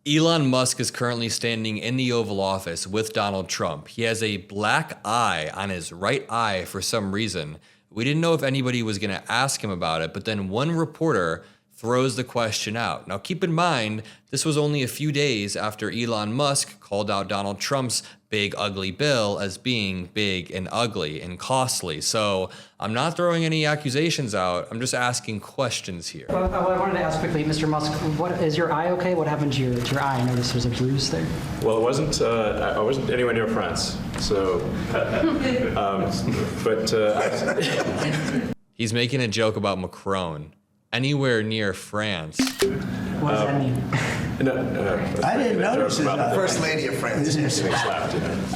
Elon Musk is currently standing in the Oval Office with Donald Trump. He has a black eye on his right eye for some reason. We didn't know if anybody was going to ask him about it, but then one reporter throws the question out. Now keep in mind, this was only a few days after Elon Musk called out Donald Trump's big ugly bill as being big and ugly and costly. So I'm not throwing any accusations out, I'm just asking questions here. Well, I wanted to ask quickly, Mr. Musk, is your eye okay? What happened to your eye? I noticed there's a bruise there. Well, it wasn't, I wasn't anywhere near France, so, He's making a joke about Macron. Anywhere near France. What does that mean? I didn't notice it. First lady of France.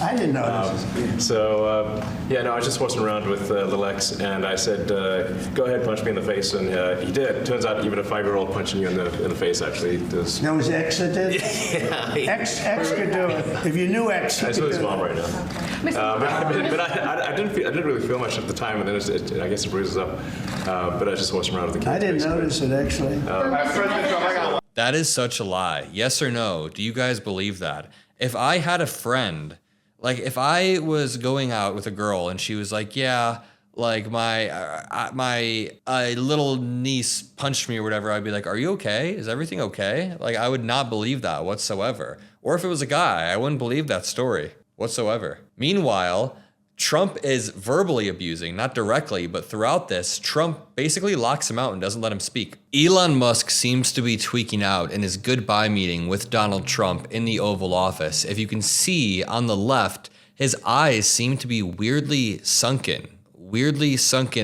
I didn't notice. I was just horsing around with little X, and I said, "Go ahead, punch me in the face," and he did. Turns out, even a 5-year-old punching you in the face actually does. That was X that did? Yeah. X could do it. If you knew X, you I could saw do his it. mom right now. But I didn't really feel much at the time, and then I guess it bruises up. But I was just horsing around with the kids. I didn't notice it, actually. That is such a lie. Yes or no? Do you guys believe that? If I had a friend, like if I was going out with a girl and she was like, yeah, like my little niece punched me or whatever, I'd be like, are you okay? Is everything okay? Like I would not believe that whatsoever. Or if it was a guy, I wouldn't believe that story whatsoever. Meanwhile, Trump is verbally abusing, not directly, but throughout this, Trump basically locks him out and doesn't let him speak. Elon Musk seems to be tweaking out in his goodbye meeting with Donald Trump in the Oval Office. If you can see on the left, his eyes seem to be weirdly sunken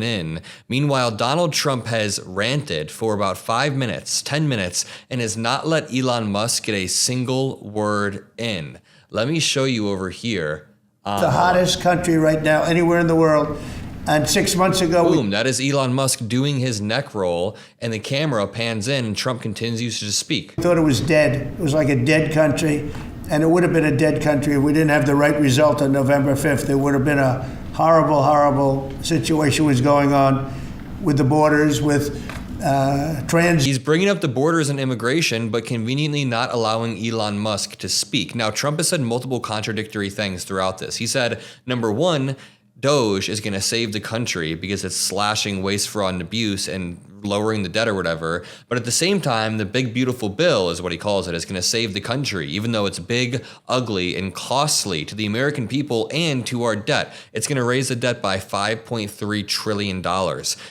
in. Meanwhile, Donald Trump has ranted for about 5 minutes, 10 minutes, and has not let Elon Musk get a single word in. Let me show you over here. The hottest country right now, anywhere in the world. And 6 months ago, boom, that is Elon Musk doing his neck roll, and the camera pans in, and Trump continues to speak. we thought it was dead. It was like a dead country, and it would have been a dead country if we didn't have the right result on November 5th. There would have been a horrible, horrible situation was going on with the borders, with He's bringing up the borders and immigration, but conveniently not allowing Elon Musk to speak. Now, Trump has said multiple contradictory things throughout this. He said, number one, Doge is going to save the country because it's slashing waste, fraud, and abuse and lowering the debt or whatever. But at the same time, the big, beautiful bill is what he calls it, is going to save the country, even though it's big, ugly, and costly to the American people and to our debt. It's going to raise the debt by $5.3 trillion.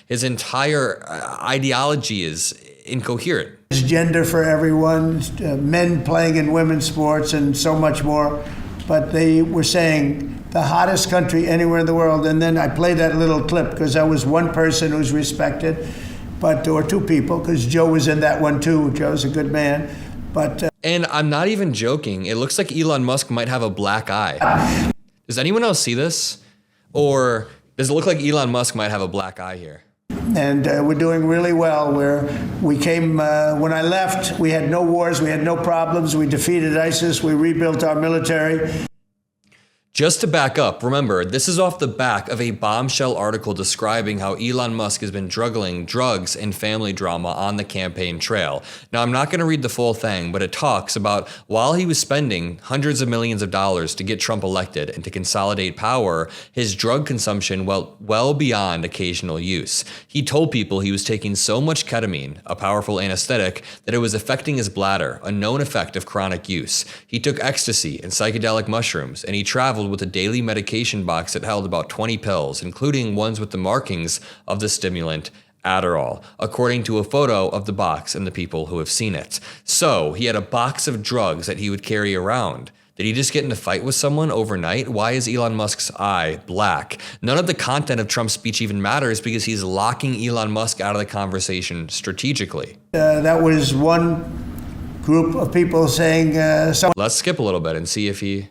His entire ideology is incoherent. Gender for everyone, men playing in women's sports, and so much more. But they were saying the hottest country anywhere in the world. And then I played that little clip because I was one person who's respected, or two people, because Joe was in that one too. Joe's a good man. And I'm not even joking. It looks like Elon Musk might have a black eye. Does anyone else see this? Or does it look like Elon Musk might have a black eye here? And we're doing really well. We came, when I left, we had no wars, we had no problems. We defeated ISIS, we rebuilt our military. Just to back up, remember, this is off the back of a bombshell article describing how Elon Musk has been juggling drugs and family drama on the campaign trail. Now, I'm not going to read the full thing, but it talks about while he was spending hundreds of millions of dollars to get Trump elected and to consolidate power, his drug consumption went well beyond occasional use. He told people he was taking so much ketamine, a powerful anesthetic, that it was affecting his bladder, a known effect of chronic use. He took ecstasy and psychedelic mushrooms, and he traveled with a daily medication box that held about 20 pills, including ones with the markings of the stimulant Adderall, according to a photo of the box and the people who have seen it. So he had a box of drugs that he would carry around. Did he just get in a fight with someone overnight? Why is Elon Musk's eye black? None of the content of Trump's speech even matters because he's locking Elon Musk out of the conversation strategically. That was one group of people saying... Let's skip a little bit and see if he...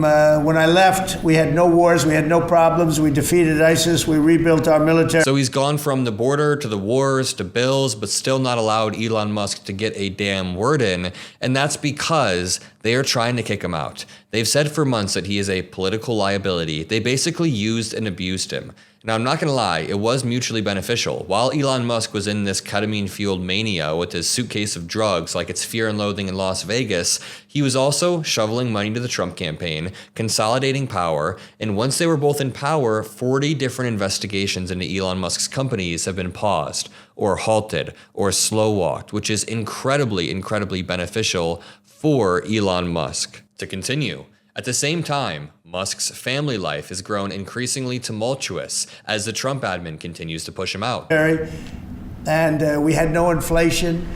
When I left, we had no wars, we had no problems, we defeated ISIS, we rebuilt our military. So he's gone from the border to the wars to bills, but still not allowed Elon Musk to get a damn word in. And that's because they are trying to kick him out. They've said for months that he is a political liability. They basically used and abused him. Now, I'm not going to lie, it was mutually beneficial. While Elon Musk was in this ketamine-fueled mania with his suitcase of drugs like it's Fear and Loathing in Las Vegas, he was also shoveling money to the Trump campaign, consolidating power, and once they were both in power, 40 different investigations into Elon Musk's companies have been paused, or halted, or slow-walked, which is incredibly, incredibly beneficial for Elon Musk. To continue, at the same time, Musk's family life has grown increasingly tumultuous as the Trump admin continues to push him out. And we had no inflation.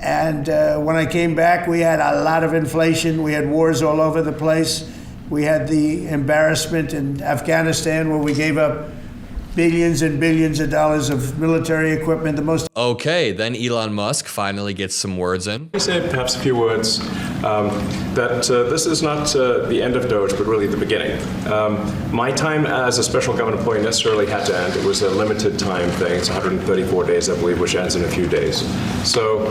And when I came back, we had a lot of inflation. We had wars all over the place. We had the embarrassment in Afghanistan where we gave up billions and billions of dollars of military equipment. Okay, then Elon Musk finally gets some words in. Let me say perhaps a few words that this is not the end of Doge, but really the beginning. My time as a special government employee necessarily had to end. It was a limited time thing. It's 134 days, I believe, which ends in a few days. So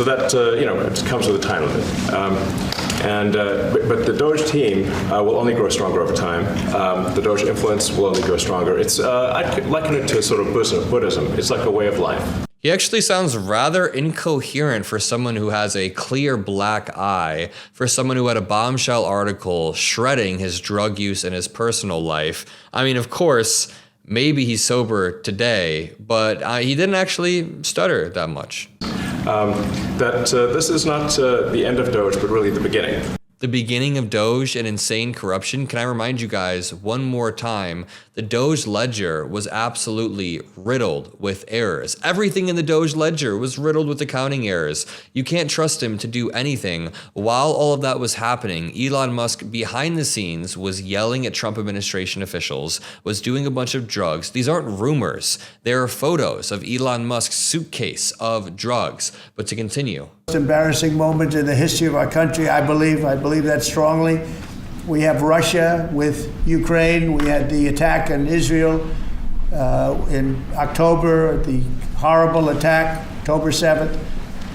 that it comes with a time limit. But the Doge team will only grow stronger over time. The Doge influence will only grow stronger. It's I'd liken it to sort of Buddhism. It's like a way of life. He actually sounds rather incoherent for someone who has a clear black eye, for someone who had a bombshell article shredding his drug use and his personal life. I mean, of course, maybe he's sober today, but he didn't actually stutter that much. This is not the end of Doge, but really the beginning. The beginning of Doge and insane corruption. Can I remind you guys one more time, the Doge ledger was absolutely riddled with errors. Everything in the Doge ledger was riddled with accounting errors. You can't trust him to do anything. While all of that was happening, Elon Musk behind the scenes was yelling at Trump administration officials, was doing a bunch of drugs. These aren't rumors. There are photos of Elon Musk's suitcase of drugs. But to continue. Most embarrassing moment in the history of our country, I believe that strongly. We have Russia with Ukraine. We had the attack on Israel in October, the horrible attack, October 7th.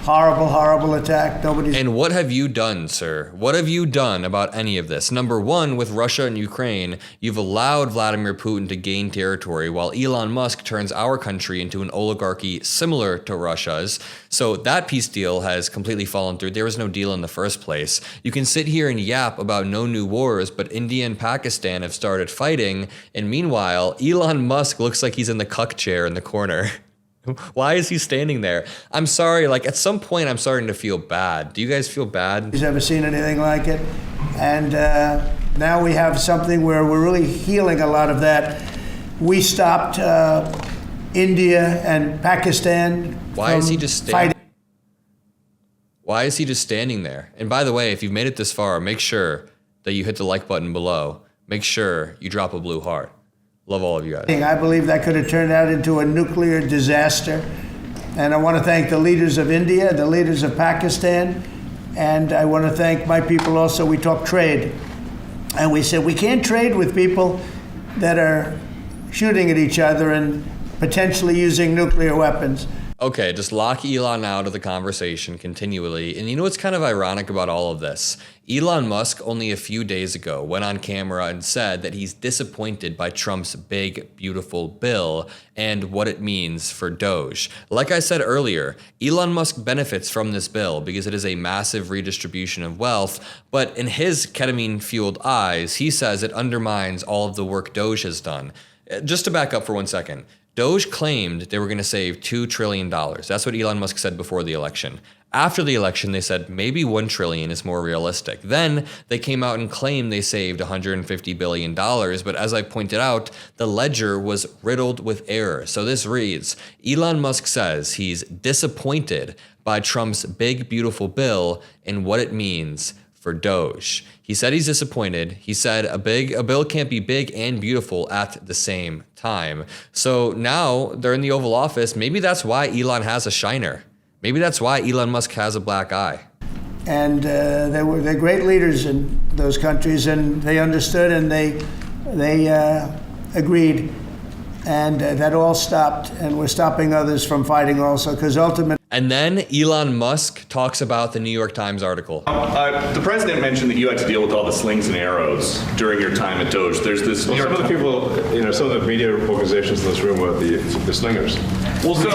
Horrible, horrible attack. And what have you done, sir? What have you done about any of this? Number one, with Russia and Ukraine, you've allowed Vladimir Putin to gain territory while Elon Musk turns our country into an oligarchy similar to Russia's. So that peace deal has completely fallen through. There was no deal in the first place. You can sit here and yap about no new wars, but India and Pakistan have started fighting. And meanwhile, Elon Musk looks like he's in the cuck chair in the corner. Why is he standing there? I'm sorry, at some point I'm starting to feel bad. Do you guys feel bad? He's never seen anything like it. And now we have something where we're really healing a lot of that. We stopped India and Pakistan. Why is he just standing? Why is he just standing there? And by the way, if you've made it this far, make sure that you hit the like button below. Make sure you drop a blue heart. Love all of you guys. I believe that could have turned out into a nuclear disaster. And I want to thank the leaders of India, the leaders of Pakistan, and I want to thank my people also. We talked trade. And we said we can't trade with people that are shooting at each other and potentially using nuclear weapons. Okay, just lock Elon out of the conversation continually. And you know what's kind of ironic about all of this? Elon Musk only a few days ago went on camera and said that he's disappointed by Trump's big, beautiful bill and what it means for Doge. Like I said earlier, Elon Musk benefits from this bill because it is a massive redistribution of wealth, but in his ketamine-fueled eyes, he says it undermines all of the work Doge has done. Just to back up for 1 second, Doge claimed they were going to save $2 trillion. That's what Elon Musk said before the election. After the election, they said maybe $1 trillion is more realistic. Then they came out and claimed they saved $150 billion. But as I pointed out, the ledger was riddled with error. So this reads, Elon Musk says he's disappointed by Trump's big, beautiful bill and what it means for Doge. He said he's disappointed. He said a bill can't be big and beautiful at the same time. So now they're in the Oval Office. Maybe that's why Elon has a shiner. Maybe that's why Elon Musk has a black eye. And they're great leaders in those countries, and they understood and they agreed. And that all stopped, and we're stopping others from fighting also, because ultimately. And then Elon Musk talks about the New York Times article. The president mentioned that you had to deal with all the slings and arrows during your time at Doge. There's this New Well, York some of the people, some of the media organizations in this room were the slingers. Well, so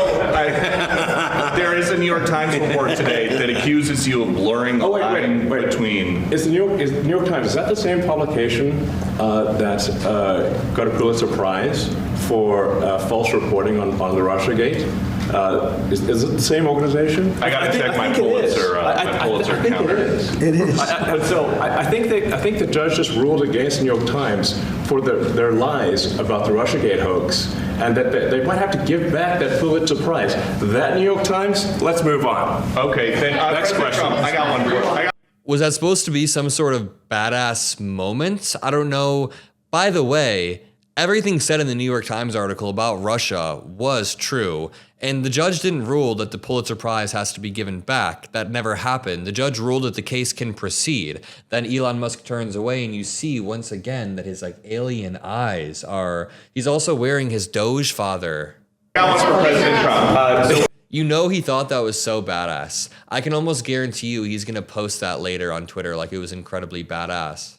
there is a New York Times report today that accuses you of blurring the line between. Is the New York Times, is that the same publication that got a Pulitzer Prize for false reporting on the Russiagate? Is it the same organization? I got to check my Pulitzer counter. It is. I think the judge just ruled against the New York Times for their lies about the Russiagate hoax, and that they might have to give back that Pulitzer Prize. That New York Times. Let's move on. Okay, then next question. I got one for you. Was that supposed to be some sort of badass moment? I don't know. By the way, everything said in the New York Times article about Russia was true, and the judge didn't rule that the Pulitzer Prize has to be given back. That never happened. The judge ruled that the case can proceed. Then Elon Musk turns away, and you see once again that his alien eyes are. He's also wearing his Doge father. I got one for President Trump. You know he thought that was so badass. I can almost guarantee you he's gonna post that later on Twitter like it was incredibly badass.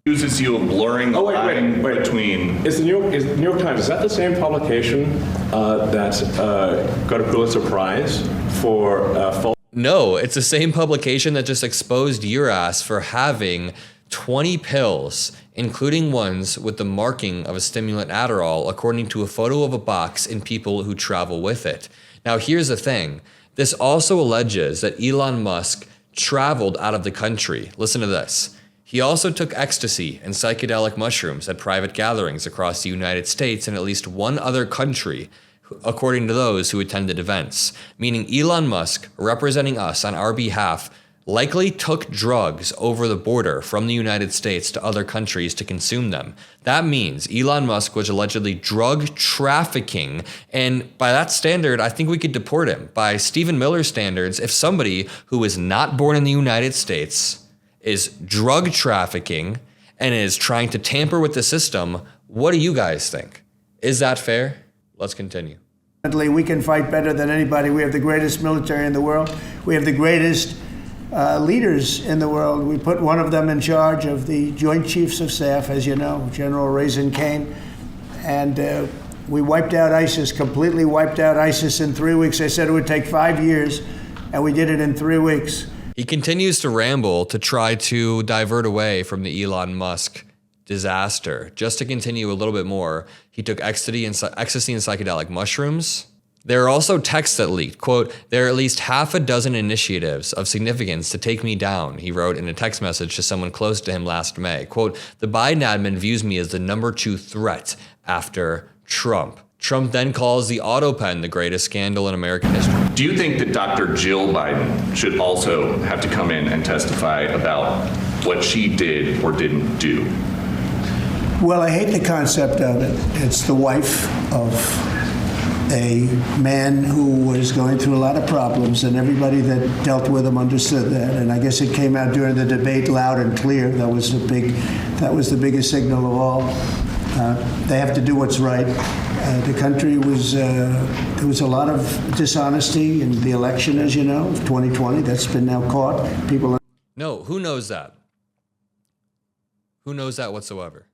Accuses you of blurring the line between. Is the New York Times, is that the same publication that got a Pulitzer Prize for false? No, it's the same publication that just exposed your ass for having 20 pills, including ones with the marking of a stimulant Adderall, according to a photo of a box and people who travel with it. Now, here's the thing. This also alleges that Elon Musk traveled out of the country. Listen to this. He also took ecstasy and psychedelic mushrooms at private gatherings across the United States and at least one other country, according to those who attended events. Meaning Elon Musk, representing us on our behalf, likely took drugs over the border from the United States to other countries to consume them. That means Elon Musk was allegedly drug trafficking, and by that standard, I think we could deport him. By Stephen Miller's standards, if somebody who is not born in the United States is drug trafficking and is trying to tamper with the system, what do you guys think? Is that fair? Let's continue. We can fight better than anybody. We have the greatest military in the world. We have the greatest leaders in the world. We put one of them in charge of the Joint Chiefs of Staff, as you know, General Raisin Kane. And we wiped out ISIS, completely wiped out ISIS in 3 weeks. They said it would take 5 years, and we did it in 3 weeks. He continues to ramble to try to divert away from the Elon Musk disaster. Just to continue a little bit more, he took ecstasy and psychedelic mushrooms. There are also texts that leaked. Quote, "There are at least half a dozen initiatives of significance to take me down," he wrote in a text message to someone close to him last May. Quote, "The Biden admin views me as the number 2 threat after Trump." Trump then calls the auto pen the greatest scandal in American history. Do you think that Dr. Jill Biden should also have to come in and testify about what she did or didn't do? Well, I hate the concept of it. It's the wife of a man who was going through a lot of problems, and everybody that dealt with him understood that. And I guess it came out during the debate loud and clear. That was the biggest signal of all. They have to do what's right. The country was, there was a lot of dishonesty in the election, as you know, of 2020. That's been now caught. People. No, who knows that? Who knows that whatsoever?